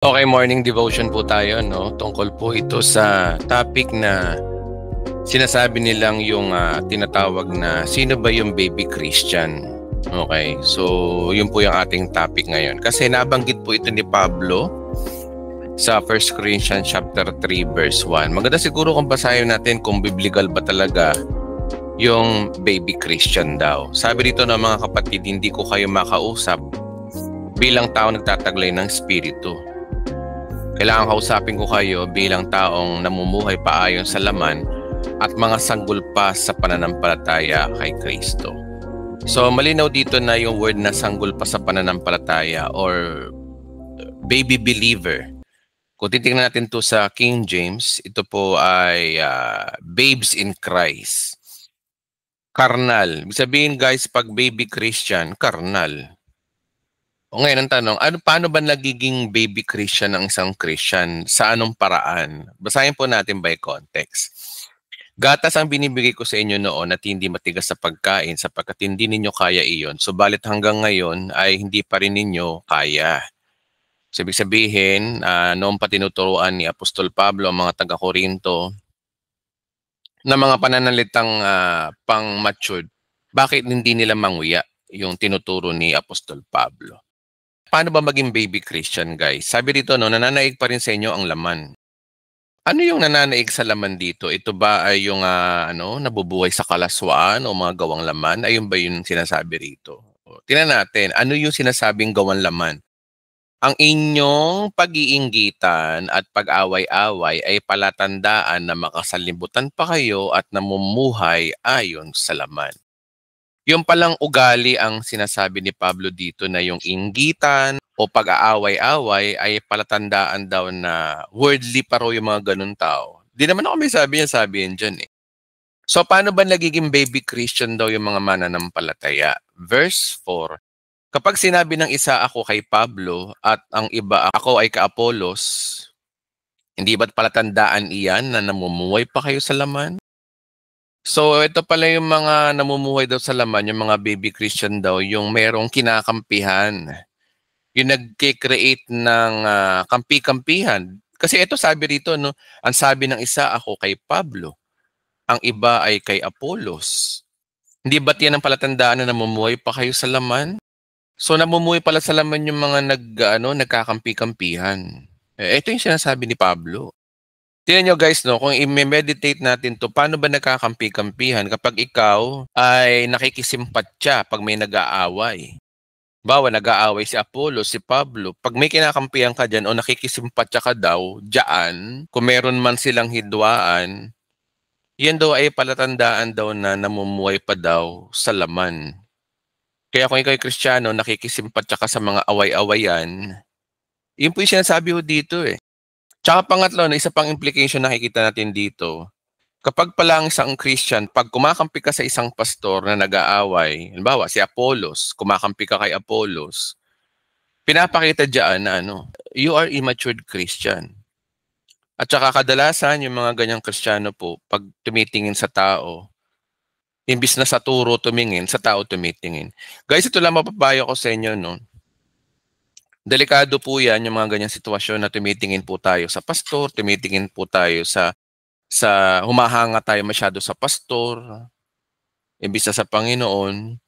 Okay, morning devotion po tayo, no? Tungkol po ito sa topic na sinasabi nilang yung tinatawag na sino ba yung baby Christian? Okay, so yun po yung ating topic ngayon. Kasi nabanggit po ito ni Pablo sa 1 Corinthians chapter 3 verse 1. Maganda siguro kung basahin natin kung biblical ba talaga yung baby Christian daw. Sabi dito ng mga kapatid, hindi ko kayo makausap bilang tao nagtataglay ng spirito. Kailangan kausapin ko kayo bilang taong namumuhay paayon sa laman at mga sanggol pa sa pananampalataya kay Kristo. So malinaw dito na yung word na sanggol pa sa pananampalataya or baby believer. Kung titingnan natin to sa King James, ito po ay babes in Christ. Carnal. Ibig sabihin guys, pag baby Christian, carnal. O ngayon ang tanong, paano ba nagiging baby Christian ang isang Christian? Sa anong paraan? Basahin po natin by context. Gatas ang binibigay ko sa inyo noon at hindi matigas sa pagkain sapagkat hindi ninyo kaya iyon. Subalit hanggang ngayon ay hindi pa rin ninyo kaya. So, ibig sabihin, noon pa tinuturuan ni Apostol Pablo ang mga taga-Korinto na mga pananalitang pang-matured, bakit hindi nila manguya yung tinuturo ni Apostol Pablo? Paano ba maging baby Christian, guys? Sabi dito, no, nananaig pa rin sa inyo ang laman. Ano yung nananaig sa laman dito? Ito ba ay yung nabubuhay sa kalaswaan o mga gawang laman? Ayun ba yung sinasabi rito? Tingnan natin, ano yung sinasabing gawang laman? Ang inyong pag-iinggitan at pag-away-away ay palatandaan na makasalimutan pa kayo at namumuhay ayon sa laman. Yung palang ugali ang sinasabi ni Pablo dito na yung inggitan o pag-aaway-away ay palatandaan daw na worldly pa raw yung mga ganun tao. Di naman ako may sabi yan dyan eh. So paano ba nagiging baby Christian daw yung mga mananampalataya? Verse 4, kapag sinabi ng isa ako kay Pablo at ang iba ako ay ka Apollos, hindi ba't palatandaan iyan na namumuhay pa kayo sa laman? So, ito pala yung mga namumuhay daw sa laman, yung mga baby Christian daw, yung merong kinakampihan. Yung nagke-create ng kampi-kampihan. Kasi ito sabi rito, no, ang sabi ng isa, ako kay Pablo. Ang iba ay kay Apollos. Hindi ba't yan ang palatandaan na namumuhay pa kayo sa laman? So, namumuhay pala sa laman yung mga nagkakampi-kampihan. Ito yung sinasabi ni Pablo. Tingnan nyo guys, no, kung i-meditate natin to, paano ba nagkakampi-kampihan kapag ikaw ay nakikisimpatya pag may nag-aaway? Bawa, nag-aaway si Apollo, si Pablo. Pag may kinakampihan ka dyan o nakikisimpatya ka daw, dyan, kung meron man silang hidwaan, yan daw ay palatandaan daw na namumuhay pa daw sa laman. Kaya kung ikaw ay Kristiyano, nakikisimpatya ka sa mga away-awayan, yun po yung sinasabi ko dito eh. Tsaka pangatlo, na isa pang implication nakikita natin dito, kapag pala ang isang Christian, pag kumakampi ka sa isang pastor na nag-aaway, halimbawa si Apollos, kumakampi ka kay Apollos, pinapakita diyan na you are immature Christian. At saka kadalasan yung mga ganyang Kristiyano po, pag tumitingin sa tao, imbis na sa turo tumingin, sa tao tumitingin. Guys, ito lang mapapayo ko sa inyo, no? Delikado po yan, yung mga ganyang sitwasyon na tumitingin po tayo sa pastor, tumitingin po tayo sa humahanga tayo masyado sa pastor, imbis na sa Panginoon.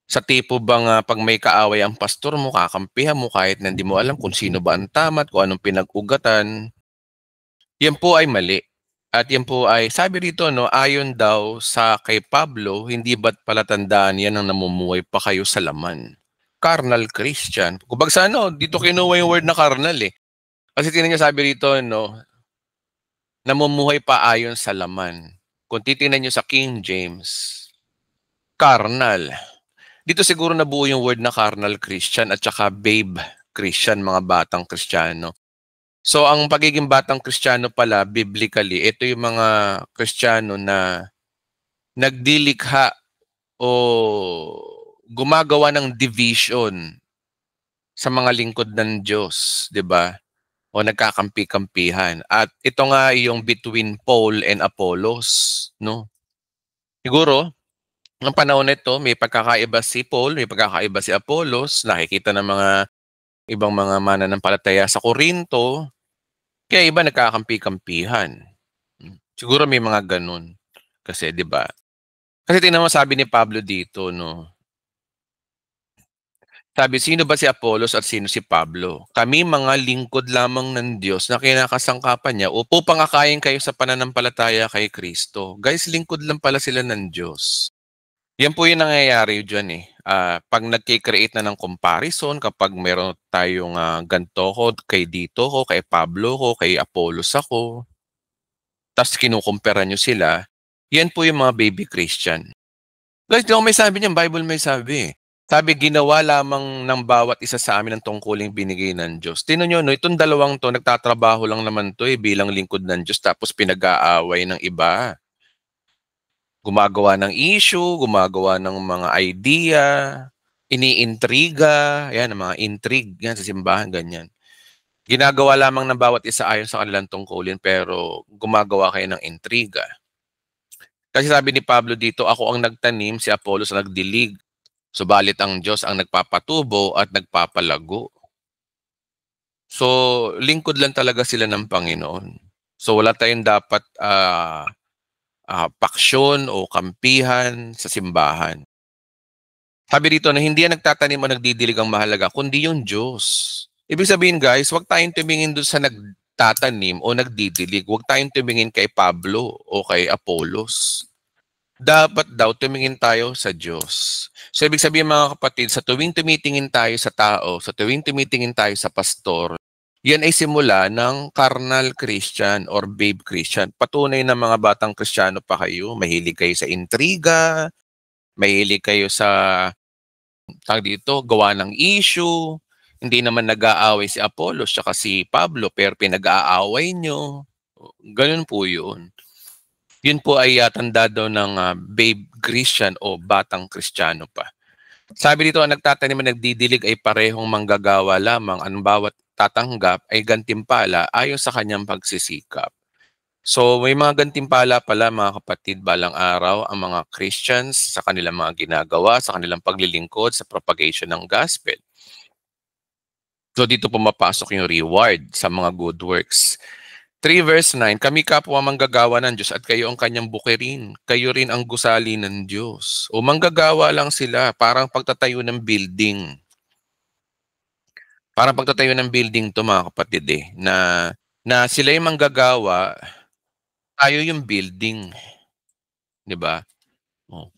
Sa tipo bang pag may kaaway ang pastor mo, kakampihan mo kahit na hindi mo alam kung sino ba ang tama at kung anong pinag-ugatan, yan po ay mali. At yan po ay, sabi rito, no, ayon daw sa kay Pablo, hindi ba't palatandaan yan ang namumuhay pa kayo sa laman? Carnal Christian. Kung sa dito kinuha yung word na carnal eh. Kasi tingnan niyo sabi rito, no, namumuhay pa ayon sa laman. Kung titingnan niyo sa King James, carnal. Dito siguro nabuo yung word na carnal Christian at saka babe Christian, mga batang Kristiyano. So ang pagiging batang Kristiyano pala, biblically, ito yung mga Kristiyano na nagdilikha o gumagawa ng division sa mga lingkod ng Diyos, 'di ba? O nagkakampi-kampihan. At ito nga yung between Paul and Apollos, no? Siguro, ng panahon nito, may pagkakaiba si Paul, may pagkakaiba si Apollos, nakikita ng mga ibang mga mananampalataya sa Korinto, kaya iba nagkakampi-kampihan. Siguro may mga gano'n. Kasi 'di ba? Kasi tingnan mo sabi ni Pablo dito 'no, sabi, "Sino ba si Apolos at sino si Pablo? Kami mga lingkod lamang ng Diyos na kinakasangkapan niya upang akayin kayo sa pananampalataya kay Kristo." Guys, lingkod lang pala sila ng Diyos. Yan po yung nangyayari diyan, eh. 'Pag nagke-create na ng comparison kapag meron tayong, ganito ko, kay dito ko, kay Pablo ko, kay Apollos ako, ta's kinukumpara niyo sila, yan po yung mga baby Christian. Guys, 'di ako may sabi niyan, Bible may sabi, eh. Sabi, "Ginawa lamang ng bawat isa sa amin ang tungkuling binigay ng Diyos." Tingnan niyo 'no, itong dalawang 'to nagtatrabaho lang naman 'to, eh, bilang lingkod ng Diyos tapos pinag-aaway ng iba. Gumagawa ng issue, gumagawa ng mga idea, iniintriga, 'yan ang mga intrigue 'yan sa simbahan, ganyan. Ginagawa lamang ng bawat isa ayon sa kanilang tungkulin pero gumagawa kayo ng intriga. Kasi sabi ni Pablo dito, "Ako ang nagtanim, si Apollos ang nagdilig, subalit ang Diyos ang nagpapatubo at nagpapalago." So, lingkod lang talaga sila ng Panginoon. So, wala tayong dapat, paksyon o kampihan sa simbahan. Sabi dito na hindi yan nagtatanim o nagdidilig ang mahalaga, kundi yung Diyos. Ibig sabihin guys, huwag tayong tumingin do'n sa nagtatanim o nagdidilig. Huwag tayong tumingin kay Pablo o kay Apollos. Dapat daw tumingin tayo sa Diyos. So ibig sabihin mga kapatid, sa tuwing tumitingin tayo sa tao, sa tuwing tumitingin tayo sa pastor, yan ay simula ng carnal Christian or babe Christian. Patunay na mga batang Kristiyano pa kayo, mahilig kayo sa intriga, mahilig kayo sa tawag dito, gawa ng issue, hindi naman nag-aaway si Apollos tsaka si Pablo pero pinag-aaway niyo. Gano'n po 'yun. 'Yun po ay, tanda daw ng, babe Christian o batang Kristiyano pa. Sabi dito, ang nagtatanim at nagdidilig ay parehong manggagawa lamang, ang bawat tatanggap ay gantimpala ayon sa kanyang pagsisikap. So, may mga gantimpala pala mga kapatid balang araw ang mga Christians sa kanilang mga ginagawa, sa kanilang paglilingkod sa propagation ng gospel. So, dito pumapasok yung reward sa mga good works. 3 verse 9, "Kami kapwa manggagawa ng Diyos at kayo ang kanyang bukirin. Kayo rin ang gusali ng Diyos." O manggagawa lang sila, parang pagtatayo ng building. Parang pagtatayo ng building 'to mga kapatid, eh, na sila yung manggagawa, tayo yung building, 'di ba? Oh.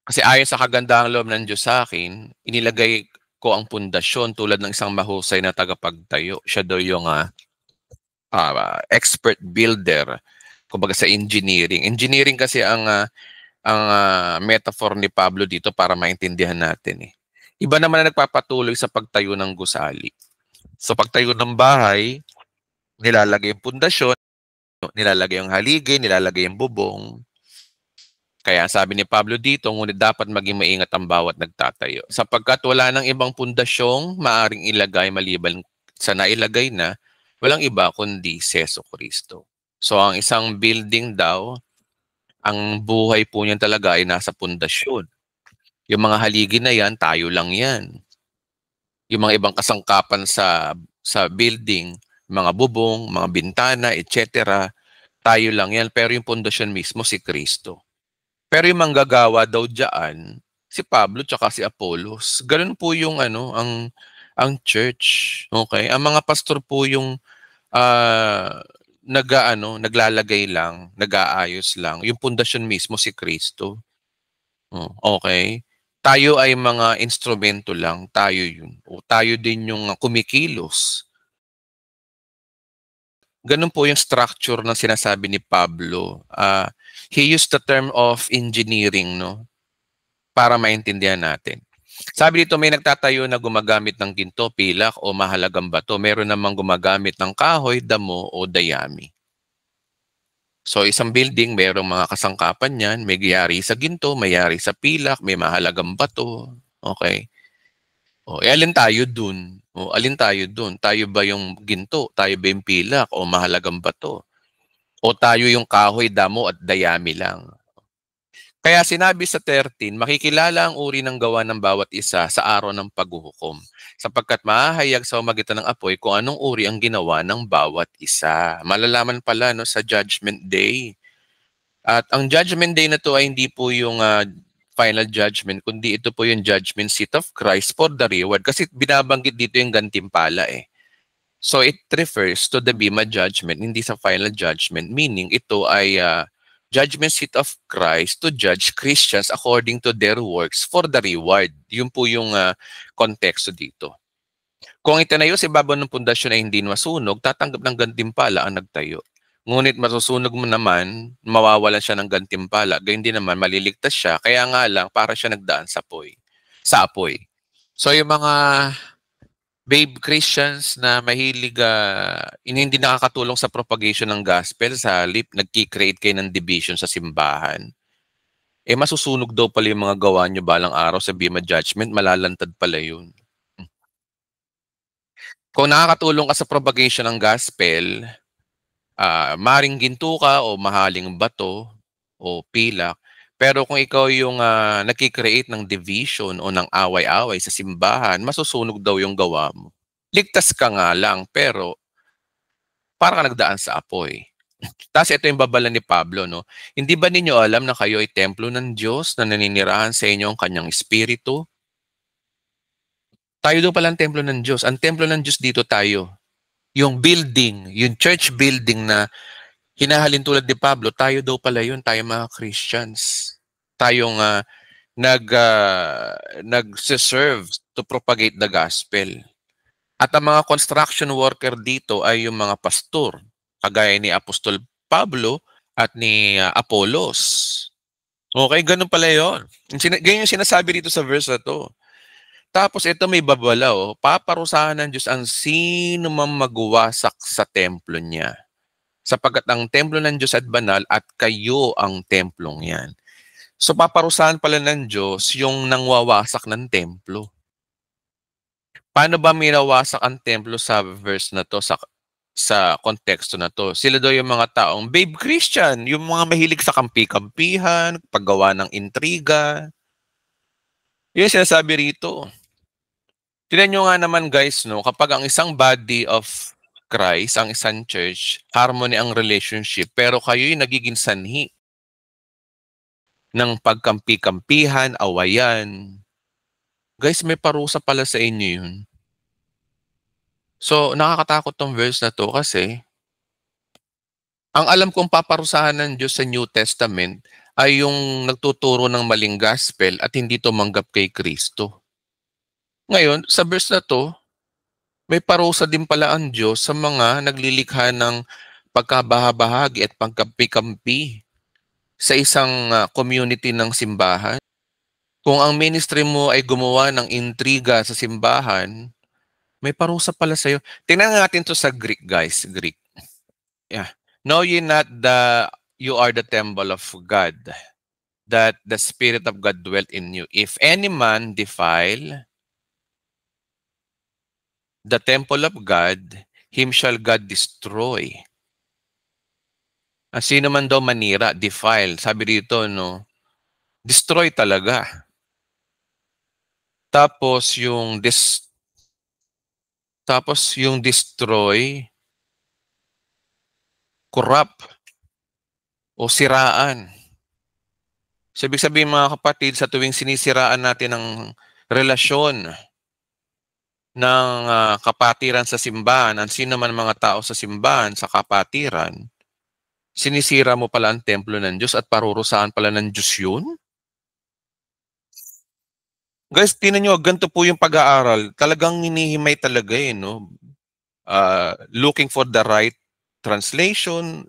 Kasi ayon sa kagandahang loob ng Diyos sa akin, inilagay ko ang pundasyon tulad ng isang mahusay na tagapagtayo. Siya daw yung, expert builder, kumbaga sa engineering. Engineering kasi ang metaphor ni Pablo dito para maintindihan natin, eh. Iba naman na nagpapatuloy sa pagtayo ng gusali. Sa pagtayo ng bahay, nilalagay yung pundasyon, nilalagay yung haligi, nilalagay yung bubong. Kaya sabi ni Pablo dito, ngunit dapat maging maingat ang bawat nagtatayo. Sapagkat wala nang ibang pundasyong maaring ilagay maliban sa nailagay na, walang iba kundi si Jesucristo. So ang isang building daw, ang buhay po niyan talaga ay nasa pundasyon. Yung mga haligi na yan, tayo lang yan. Yung mga ibang kasangkapan sa building, mga bubong, mga bintana, etc., tayo lang yan. Pero yung pundasyon mismo, si Kristo. Pero yung manggagawa daw diyaan, si Pablo tsaka si Apollos. Gano'n po yung ang church, okay. Ang mga pastor po yung, naglalagay lang, nag-aayos lang. Yung pundasyon mismo si Kristo, oh, okey. Tayo ay mga instrumento lang, tayo yun. O tayo din yung kumikilos. Gano'n po yung structure ng sinasabi ni Pablo. He used the term of engineering 'no, para maintindihan natin. Sabi dito, may nagtatayo na gumagamit ng ginto, pilak o mahalagang bato. Meron namang gumagamit ng kahoy, damo o dayami. So isang building, merong mga kasangkapan niyan, may yari sa ginto, may yari sa pilak, may mahalagang bato, okey. Oh, alin tayo dun? Oh, alin tayo dun? Tayo ba yung ginto? Tayo ba yung pilak o mahalagang bato? O tayo yung kahoy, damo at dayami lang? Kaya sinabi sa 13, makikilala ang uri ng gawa ng bawat isa sa araw ng paghuhukom, sapagkat mahahayag sa pamamagitan ng apoy kung anong uri ang ginawa ng bawat isa. Malalaman pala no, sa Judgment Day. At ang Judgment Day na to ay hindi po yung final judgment, kundi ito po yung judgment seat of Christ for the reward. Kasi binabanggit dito yung gantimpala eh. So it refers to the Bema judgment, hindi sa final judgment, meaning ito ay judgment seat of Christ to judge Christians according to their works for the reward. Yun po yung konteksto dito. Kung itinayo sa ibabaw ng pundasyon ay hindi masunog, tatanggap ng gantimpala ang nagtayo. Ngunit masusunog mo naman, mawawalan siya ng gantimpala. Gayun din naman, maliligtas siya. Kaya nga lang, para siya nagdaan sa apoy. Sa apoy. So yung mga babe Christians na mahilig, hindi nakakatulong sa propagation ng gospel, sa halip, nagki-create kayo ng division sa simbahan. Eh masusunog daw pala yung mga gawa nyo balang araw sa Bema Judgment, malalantad pala yun. Kung nakakatulong ka sa propagation ng gospel, maring ginto ka o mahaling bato o pilak, pero kung ikaw yung nagki-create ng division o ng away-away sa simbahan, masusunog daw yung gawa mo. Ligtas ka nga lang, pero para ka nagdaan sa apoy. Tapos ito yung babala ni Pablo, no? Hindi ba ninyo alam na kayo ay templo ng Diyos na naninirahan sa inyo ang kanyang espiritu? Tayo daw pala ang templo ng Diyos. Ang templo ng Diyos dito tayo. Yung building, yung church building na hinahalin tulad ni Pablo, tayo daw pala yun, tayo mga Christians. Tayong nag-serve to propagate the gospel. At ang mga construction worker dito ay yung mga pastor, kagaya ni Apostol Pablo at ni Apollos. Okay, ganun pala yun. Ganyan yung sinasabi dito sa verse na to. Tapos ito may babala, paparusahan ng Diyos ang sino mang magwasak sa templo niya. Sapagkat ang templo ng Diyos at banal at kayo ang templong yan. So paparusahan pala ng Diyos yung nangwawasak ng templo. Paano ba minawasak ang templo sa verse na to, sa konteksto na to? Sila daw yung mga taong babe Christian, yung mga mahilig sa kampi-kampihan, paggawa ng intriga. Yun yung sinasabi rito. Tignan nyo nga naman guys, no, kapag ang isang body of Christ, ang isang church, harmony ang relationship, pero kayo'y nagiging sanhi ng pagkampi-kampihan, awayan. Guys, may parusa pala sa inyo yun. So, nakakatakot tong verse na to kasi ang alam kong paparusahan ng Diyos sa New Testament ay yung nagtuturo ng maling gospel at hindi tumanggap kay Kristo. Ngayon, sa verse na to, may parusa din pala ang Diyos sa mga naglilikha ng pagkabahabahagi at pagkampi-kampi sa isang community ng simbahan. Kung ang ministry mo ay gumawa ng intriga sa simbahan, may parusa pala sa'yo. Tingnan natin to sa Greek, guys. Greek. Yeah. Know ye not that you are the temple of God, that the Spirit of God dwelt in you. If any man defile the temple of God, him shall God destroy. Sino man daw manira, defile. Sabi dito, no? Destroy talaga. Tapos yung destroy, corrupt o siraan. So, ibig sabihin mga kapatid, sa tuwing sinisiraan natin ang relasyon ng kapatiran sa simbahan, ang sino man mga tao sa simbahan, sa kapatiran, sinisira mo pala ang templo ng Diyos at parurusahan pala ng Diyos yun? Guys, tinan nyo, ganito po yung pag-aaral. Talagang hinihimay talaga no? Looking for the right translation,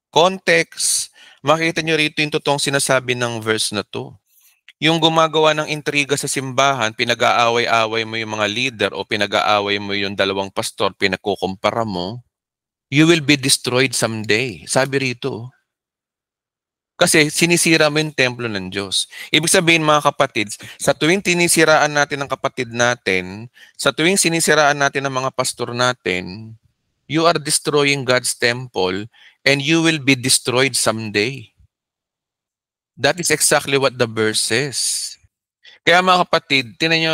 context. Makita nyo rito yung totoong sinasabi ng verse na to. Yung gumagawa ng intriga sa simbahan, pinag-aaway-away mo yung mga leader o pinag-aaway mo yung dalawang pastor, pinagkukumpara mo, you will be destroyed someday. Sabi rito. Kasi sinisira mo yung templo ng Diyos. Ibig sabihin mga kapatid, sa tuwing tinisiraan natin ang kapatid natin, sa tuwing sinisiraan natin ang mga pastor natin, you are destroying God's temple and you will be destroyed someday. That is exactly what the verse says. Kaya mga kapatid, tinan nyo,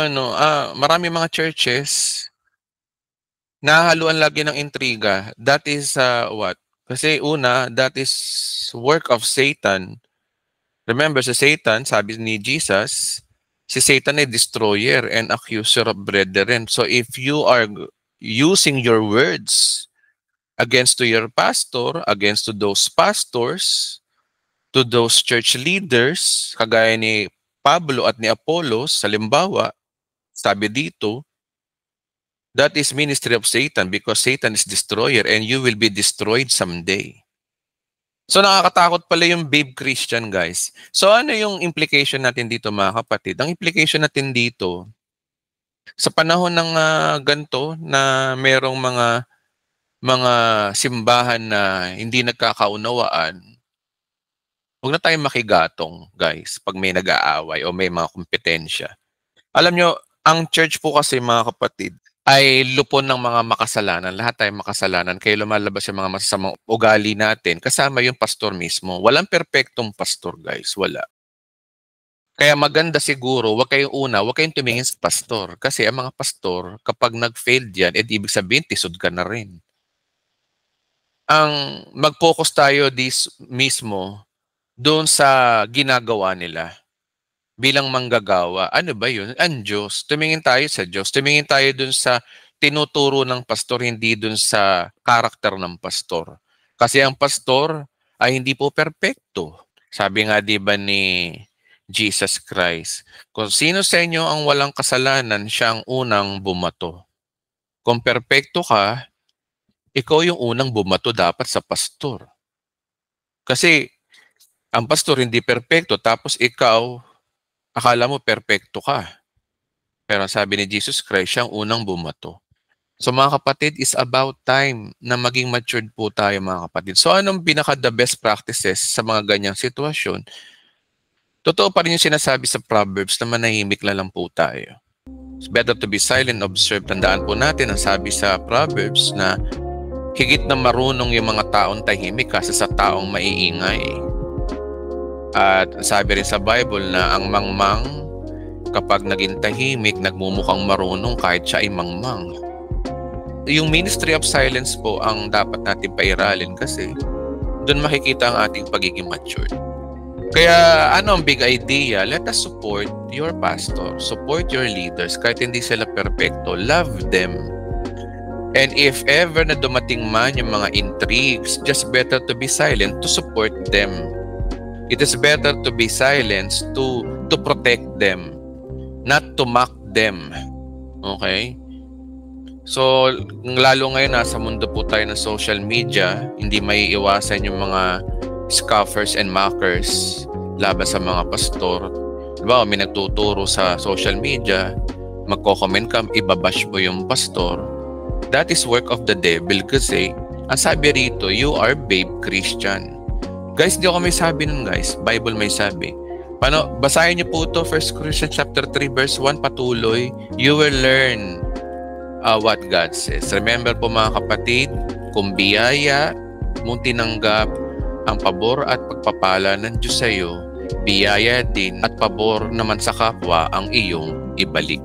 marami mga churches, nahahaluan lagi ng intriga. That is what? Kasi una, that is work of Satan. Remember, si Satan, sabi ni Jesus, si Satan ay destroyer and accuser of brethren. So if you are using your words against to your pastor, against to those pastors, to those church leaders, kagaya ni Pablo at ni Apollos, halimbawa, sabi dito, that is ministry of Satan because Satan is destroyer and you will be destroyed someday. So nakakatakot pala yung babe Christian, guys. So ano yung implication natin dito, mga kapatid? Ang implication natin dito, sa panahon ng ganito na merong mga simbahan na hindi nagkakaunawaan, huwag na tayong makigatong, guys, pag may nag-aaway o may mga kompetensya. Alam nyo, ang church po kasi, mga kapatid, ay lupon ng mga makasalanan. Lahat tayo makasalanan. Kaya lumalabas yung mga masasamang ugali natin. Kasama yung pastor mismo. Walang perpektong pastor, guys. Wala. Kaya maganda siguro, huwag kayong tumingin sa pastor. Kasi ang mga pastor, kapag nag-failed yan, ibig sabihin, tisod ka na rin. Ang mag-focus tayo mismo doon sa ginagawa nila. Bilang manggagawa, ano ba yun? Ang Diyos. Tumingin tayo sa Diyos. Tumingin tayo dun sa tinuturo ng pastor, hindi dun sa karakter ng pastor. Kasi ang pastor ay hindi po perpekto. Sabi nga di ba ni Jesus Christ, kung sino sa inyo ang walang kasalanan, siya ang unang bumato. Kung perpekto ka, ikaw yung unang bumato dapat sa pastor. Kasi ang pastor hindi perpekto, tapos ikaw, akala mo perpekto ka. Pero sabi ni Jesus Christ, siyang unang bumato. So mga kapatid, is about time na maging matured po tayo, mga kapatid. So anong pinaka-the best practices sa mga ganyang sitwasyon? Totoo pa rin yung sinasabi sa Proverbs na manahimik na lang po tayo. It's better to be silent, observe. Tandaan po natin ang sabi sa Proverbs na higit na marunong yung mga taong tahimik kasi sa taong maiingay. At sabi rin sa Bible na ang mangmang, kapag naging tahimik, nagmumukhang marunong kahit siya ay mangmang. Yung ministry of silence po ang dapat natin pairalin kasi doon makikita ang ating pagiging matured. Kaya ano ang big idea? Let us support your pastor, support your leaders, kahit hindi sila perfecto, love them. And if ever na dumating man yung mga intrigues, just better to be silent to support them. It is better to be silenced to protect them, not to mock them. Okay? So, lalo ngayon nasa mundo po tayo ng social media, hindi may iwasan yung mga scoffers and mockers laban sa mga pastor. Diba, may nagtuturo sa social media, magko-comment ka, ibabash mo yung pastor. That is work of the devil kasi ang sabi rito, you are babe Christian. Guys, di ako may sabi nun, guys. Bible may sabi. Basahin niyo po ito, 1 Corinthians chapter 3 verse 1, patuloy. You will learn what God says. Remember po, mga kapatid, kung biyaya mong tinanggap ang pabor at pagpapala ng Diyos sa iyo, biyaya din at pabor naman sa kapwa ang iyong ibalik.